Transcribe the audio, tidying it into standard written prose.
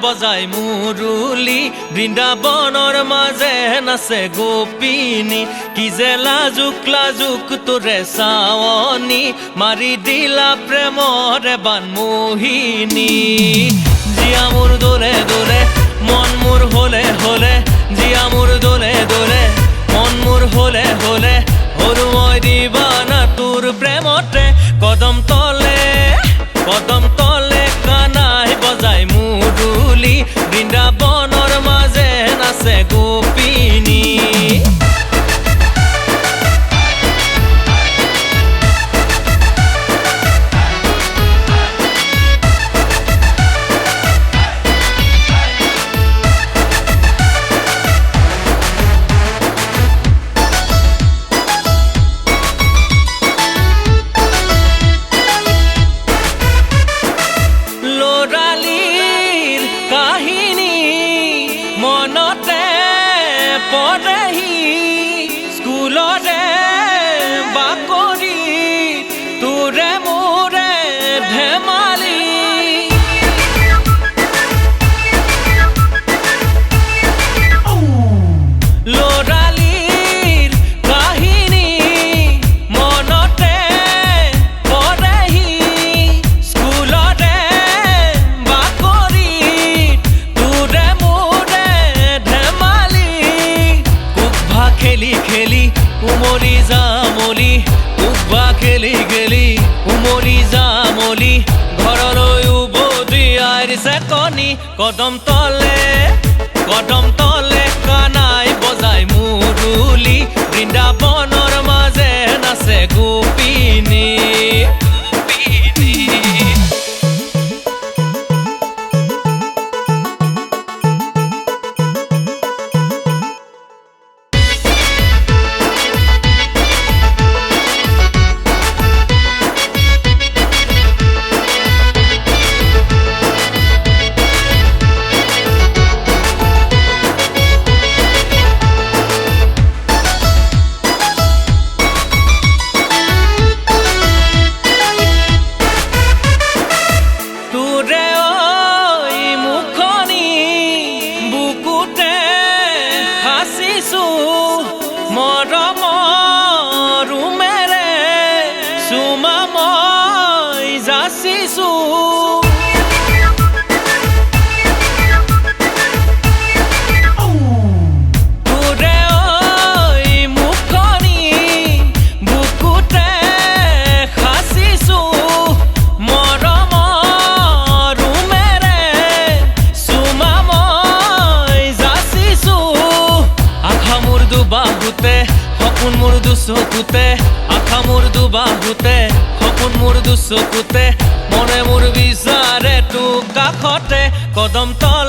বজাই মুৰুলি বৃন্দাবনৰ মাজে নাচে গোপিনী কি যে লাজুক তোৰে চাৱনী মাৰি দিলা প্ৰেমৰে বান মোহিনী জিয়া মোৰ দোলে দোলে মন মোৰ হলে হলে জিয়া মোৰ দোলে দোলে মন মোৰ হলে হলে হৰু মই দিবানা তোৰ প্ৰেমতে কদম তলে কানাই বজাই মুৰুলি বৃন্দাবনৰ মাজে নাচে গোপিনী মনতে পঢ়েহি স্কুলৰে বাকৰি তোৰে মোৰে ধেমালি ল'ৰালিৰ কাহিনী মনতে পঢ়েহি স্কুলৰে বাকৰি তোৰে খেলি খেলি উমলি যামলি উবা খেলি খেলি উমলি যামলি ঘৰলৈ উভতি আহিছে কণী কদম তলে কানাই বজাই মুৰুলি বৃন্দাবনৰ মাজে নাচে গোপিনী মৰমৰ ৰুমেৰে চুমা মই যাচিছো তোৰে ঐ মুখনি বুকুতে সাচিছো মৰমৰ ৰুমেৰে চুমা মই যাচিছো আখা মোৰ দুবাহুতে সপোন মোৰ দুচকুতে আখা মোৰ দুবাহুতে সপোন মোৰ দুচকুতে মনে মোৰ বিচাৰে তোক কাষতে কদম তলে